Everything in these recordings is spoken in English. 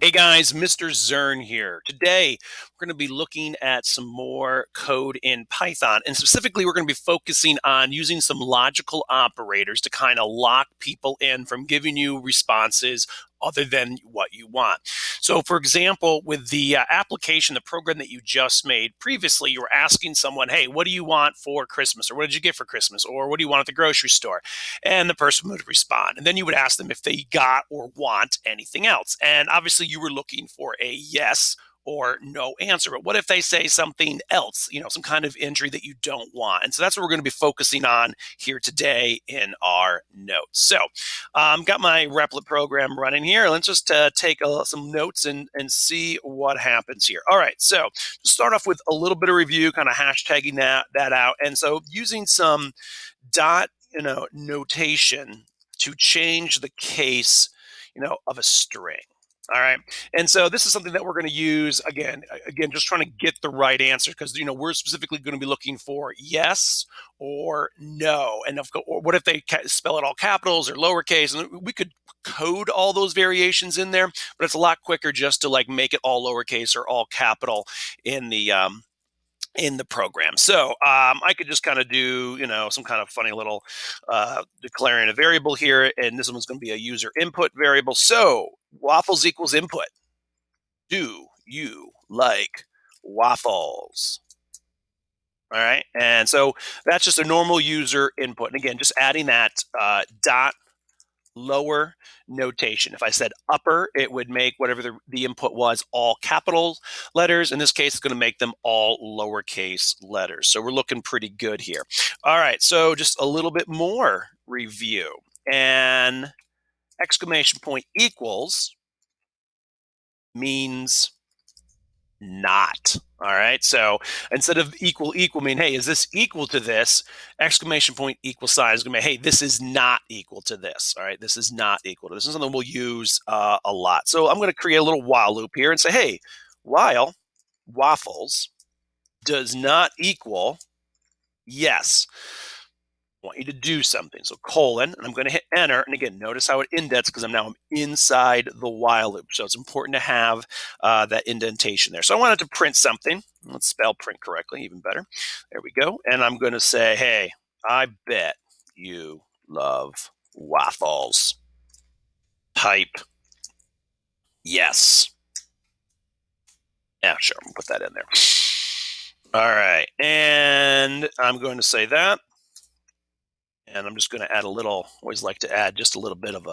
Hey guys, Mr. Zern here. Today, we're going to be looking at some more code in Python. And specifically, we're going to be focusing on using some logical operators to kind of lock people in from giving you responses other than what you want. So, for example, with the application, the program that you just made previously, you were asking someone, hey, what do you want for Christmas? Or what did you get for Christmas? Or what do you want at the grocery store? And the person would respond. And then you would ask them if they got or want anything else. And obviously, you were looking for a yes or no answer. But what if they say something else, some kind of entry that you don't want? And so that's what we're going to be focusing on here today in our notes. So, got my Replit program running here. Let's just take some notes and see what happens here. All right. So, to start off with a little bit of review, kind of hashtagging that out. And so, using some dot notation to change the case of a string. All right. And so this is something that we're going to use again, just trying to get the right answer because, we're specifically going to be looking for yes or no. And or what if they spell it all capitals or lowercase? And we could code all those variations in there, but it's a lot quicker just to like make it all lowercase or all capital in the program. So I could just kind of do, some kind of funny little declaring a variable here. And this one's going to be a user input variable. So waffles equals input. Do you like waffles? All right. And so that's just a normal user input. And again, just adding that dot lower notation. If I said upper, it would make whatever the input was all capital letters. In this case, it's going to make them all lowercase letters. So we're looking pretty good here. All right, so just a little bit more review. And exclamation point equals means not. All right. So instead of equal, mean, hey, is this equal to this? Exclamation point equal sign is going to be, hey, this is not equal to this. All right. This is not equal to this. This is something we'll use a lot. So I'm going to create a little while loop here and say, hey, while waffles does not equal yes. I want you to do something. So colon, and I'm going to hit enter. And again, notice how it indents because I'm inside the while loop. So it's important to have that indentation there. So I wanted to print something. Let's spell print correctly, even better. There we go. And I'm going to say, hey, I bet you love waffles. Type yes. Yeah, sure. I'll put that in there. All right. And I'm going to say that. And I'm just going to add always like to add just a little bit of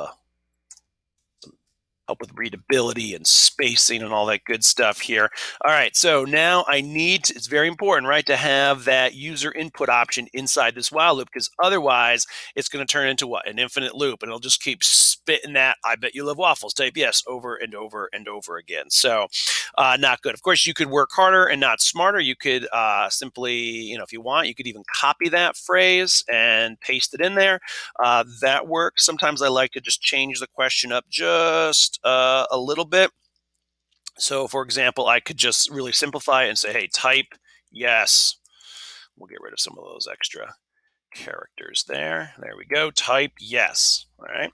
help with readability and spacing and all that good stuff here. All right, so now it's very important, right, to have that user input option inside this while loop because otherwise it's going to turn into what? An infinite loop, and it'll just keep spitting that, I bet you love waffles, type yes over and over and over again. So not good. Of course, you could work harder and not smarter. You could simply, if you want, you could even copy that phrase and paste it in there. That works. Sometimes I like to just change the question up just a little bit. So, for example, I could just really simplify it and say, hey, type yes. We'll get rid of some of those extra characters there. There we go. Type yes. All right.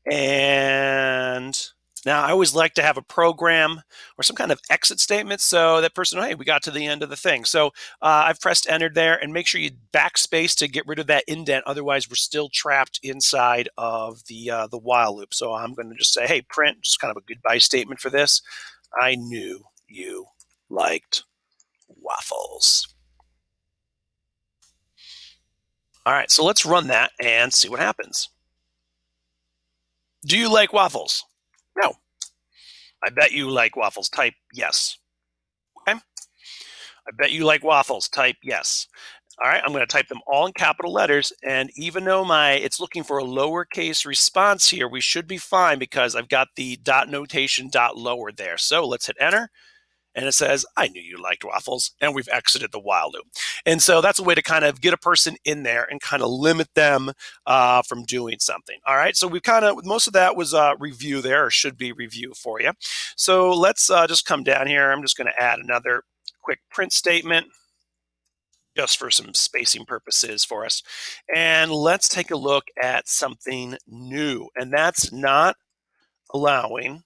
And now I always like to have a program or some kind of exit statement so that person, hey, we got to the end of the thing. So I've pressed enter there, and make sure you backspace to get rid of that indent. Otherwise, we're still trapped inside of the while loop. So I'm going to just say, hey, print, just kind of a goodbye statement for this. I knew you liked waffles. All right, so let's run that and see what happens. Do you like waffles? No. I bet you like waffles. Type yes. Okay. I bet you like waffles. Type yes. All right, I'm going to type them all in capital letters. And even though it's looking for a lowercase response here, we should be fine because I've got the dot notation dot lower there. So let's hit enter. And it says, I knew you liked waffles, and we've exited the while loop. And so that's a way to kind of get a person in there and kind of limit them from doing something. All right, so most of that was review there, or should be review for you. So let's just come down here. I'm just going to add another quick print statement just for some spacing purposes for us. And let's take a look at something new, and that's not allowing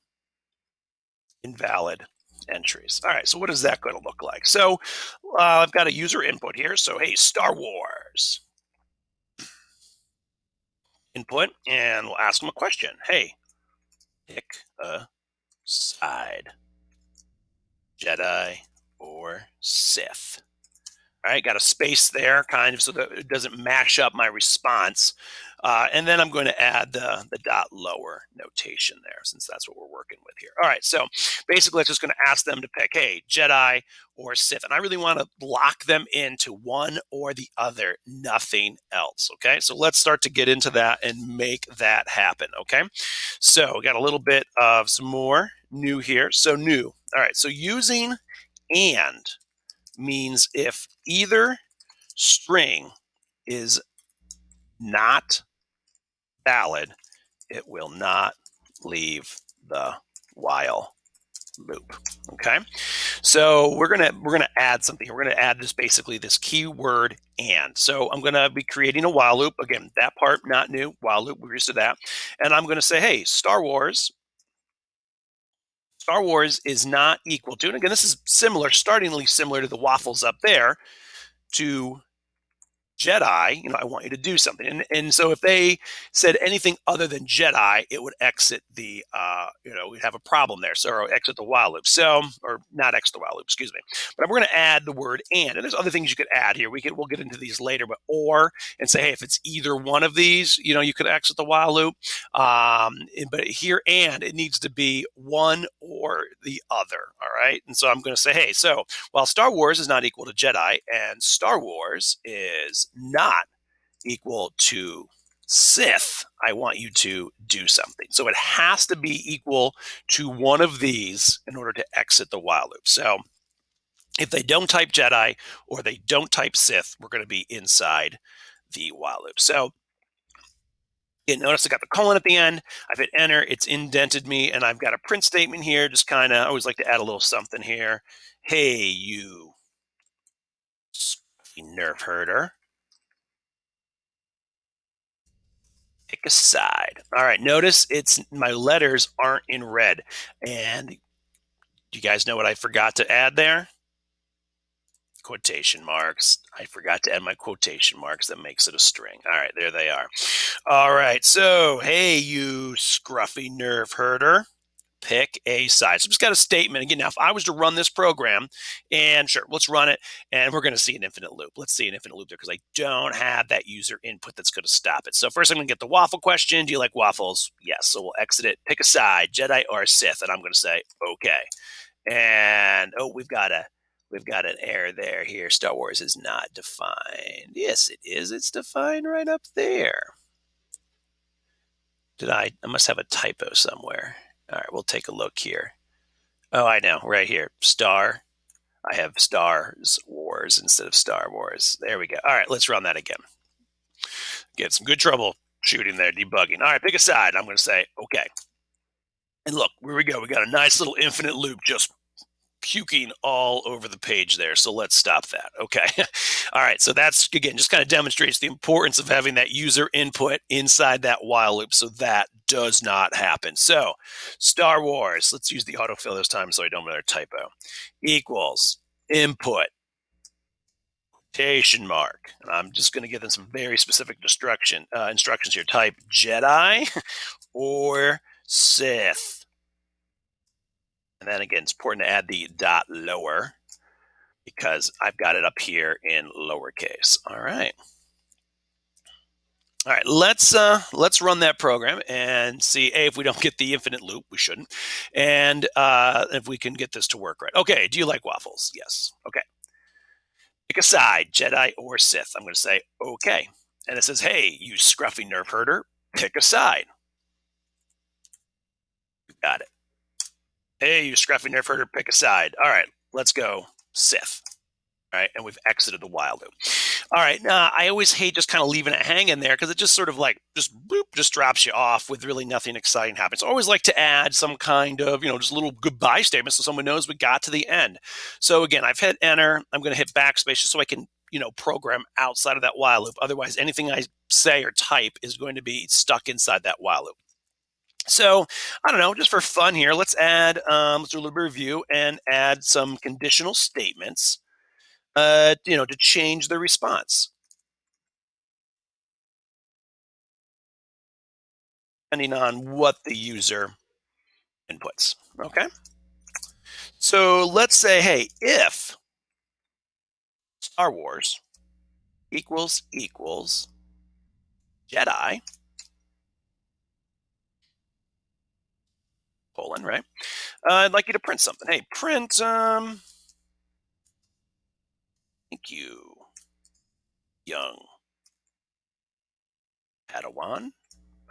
invalid entries. All right, so what is that going to look like? So I've got a user input here. So, hey, Star Wars input, and we'll ask them a question. Hey, pick a side, Jedi or Sith. All right, got a space there, kind of, so that it doesn't mash up my response. And then I'm going to add the dot lower notation there, since that's what we're working with here. All right, so basically, it's just going to ask them to pick, hey, Jedi or Sith. And I really want to lock them into one or the other, nothing else. Okay, so let's start to get into that and make that happen. Okay, so we got a little bit of some more new here. So, new. All right, so using and means if either string is not valid, it will not leave the while loop. Okay, so we're gonna add something. We're gonna add this basically this keyword and. So I'm gonna be creating a while loop again. That part not new. While loop, we're used to that. And I'm gonna say, hey, Star Wars. Star Wars is not equal to, and again, this is similar, startlingly similar to the waffles up there, to Jedi, I want you to do something. And so if they said anything other than Jedi, it would exit we'd have a problem there. So, or exit the while loop. So, or not exit the while loop, excuse me. But we're going to add the word and there's other things you could add here. We'll get into these later, but or, and say, hey, if it's either one of these, you could exit the while loop. But here, and it needs to be one or the other. All right. And so I'm going to say, hey, so while Star Wars is not equal to Jedi and Star Wars is not equal to Sith, I want you to do something. So it has to be equal to one of these in order to exit the while loop. So if they don't type Jedi or they don't type Sith, we're going to be inside the while loop. So notice I got the colon at the end. I've hit enter. It's indented me, and I've got a print statement here. Just kind of, I always like to add a little something here. Hey, you nerf herder. Pick a side. All right, notice my letters aren't in red. And do you guys know what I forgot to add there? Quotation marks. I forgot to add my quotation marks. That makes it a string. All right, there they are. All right, so hey, you scruffy nerve herder. Pick a side. So I've just got a statement. Again, now if I was to run this program, and sure, let's run it, and we're going to see an infinite loop. Let's see an infinite loop there because I don't have that user input that's going to stop it. So first I'm going to get the waffle question. Do you like waffles? Yes. So we'll exit it. Pick a side, Jedi or Sith, and I'm going to say, okay. And we've got an error there here. Star Wars is not defined. Yes, it is. It's defined right up there. I must have a typo somewhere. All right, we'll take a look here. Oh, I know, right here. Star. I have Stars Wars instead of Star Wars. There we go. All right, let's run that again. Get some good trouble shooting there, debugging. All right, pick a side. I'm going to say, okay. And look, here we go. We got a nice little infinite loop just puking all over the page there. So let's stop that. Okay. All right. So that's, again, just kind of demonstrates the importance of having that user input inside that while loop. So that does not happen. So Star Wars, let's use the autofill this time so I don't another typo, equals input quotation mark. And I'm just going to give them some very specific instructions here. Type Jedi or Sith. And then again, it's important to add the dot lower because I've got it up here in lowercase. All right. All right, let's run that program and see if we don't get the infinite loop. We shouldn't. And if we can get this to work right. Okay, do you like waffles? Yes. Okay. Pick a side, Jedi or Sith. I'm going to say, okay. And it says, hey, you scruffy nerf herder, pick a side. Got it. Hey, you scruffy nerf herder, pick a side. All right, let's go Sith. All right, and we've exited the while loop. All right, I always hate just kind of leaving it hanging there because it just sort of like just boop, just drops you off with really nothing exciting happening. So I always like to add some kind of, just a little goodbye statement so someone knows we got to the end. So again, I've hit enter. I'm going to hit backspace just so I can, program outside of that while loop. Otherwise, anything I say or type is going to be stuck inside that while loop. So I don't know, just for fun here, let's add, let's do a little bit of review and add some conditional statements, to change the response depending on what the user inputs. Okay. So let's say, hey, if Star Wars equals Jedi, colon, right? I'd like you to print something. Hey, print, thank you, young Padawan.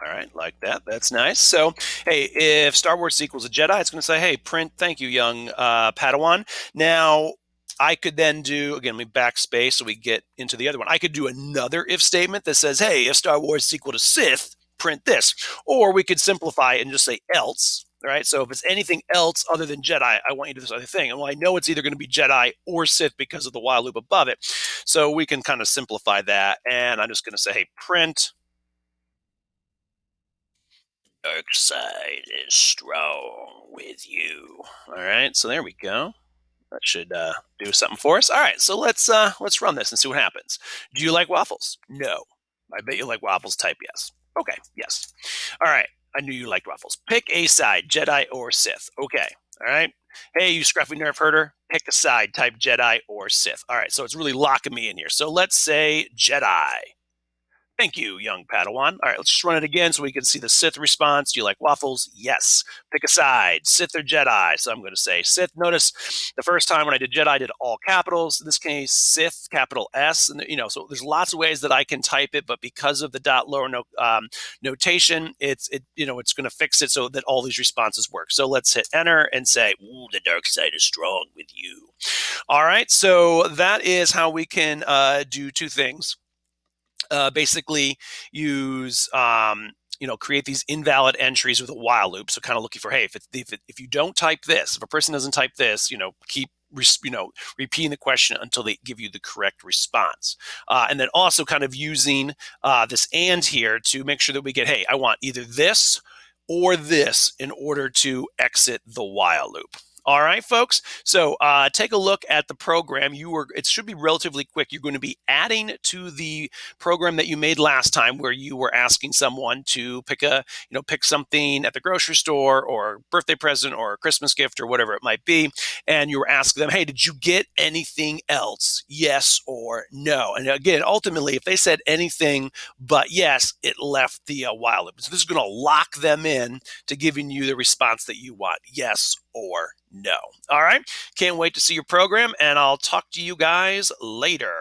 All right, like that. That's nice. So, hey, if Star Wars equals a Jedi, it's going to say, hey, print, thank you, young Padawan. Now, I could then do, again, we backspace so we get into the other one. I could do another if statement that says, hey, if Star Wars is equal to Sith, print this. Or we could simplify it and just say else. All right. So if it's anything else other than Jedi, I want you to do this other thing. And well, I know it's either going to be Jedi or Sith because of the while loop above it. So we can kind of simplify that. And I'm just going to say, hey, print dark side is strong with you. All right, so there we go. That should do something for us. All right, so let's run this and see what happens. Do you like waffles? No. I bet you like waffles. Type yes. Okay, yes. All right, I knew you liked waffles. Pick a side, Jedi or Sith. Okay. All right. Hey, you scruffy nerf herder, pick a side. Type Jedi or Sith. All right, so it's really locking me in here. So let's say Jedi. Thank you, young Padawan. All right, let's just run it again so we can see the Sith response. Do you like waffles? Yes. Pick a side, Sith or Jedi. So I'm going to say Sith. Notice the first time when I did Jedi, I did all capitals. In this case, Sith, capital S. And so there's lots of ways that I can type it, but because of the dot lower notation, it's going to fix it so that all these responses work. So let's hit enter and say, ooh, the dark side is strong with you. All right, so that is how we can do two things. Basically use create these invalid entries with a while loop. So kind of looking for, hey, if you don't type this, if a person doesn't type this, keep repeating the question until they give you the correct response. And then also kind of using this and here to make sure that we get, hey, I want either this or this in order to exit the while loop. All right, folks. So take a look at the program. It should be relatively quick. You're going to be adding to the program that you made last time, where you were asking someone to pick something at the grocery store, or birthday present, or a Christmas gift, or whatever it might be, and you were asking them, "Hey, did you get anything else? Yes or no?" And again, ultimately, if they said anything but yes, it left the while loop. So this is going to lock them in to giving you the response that you want, yes or no. All right. Can't wait to see your program, and I'll talk to you guys later.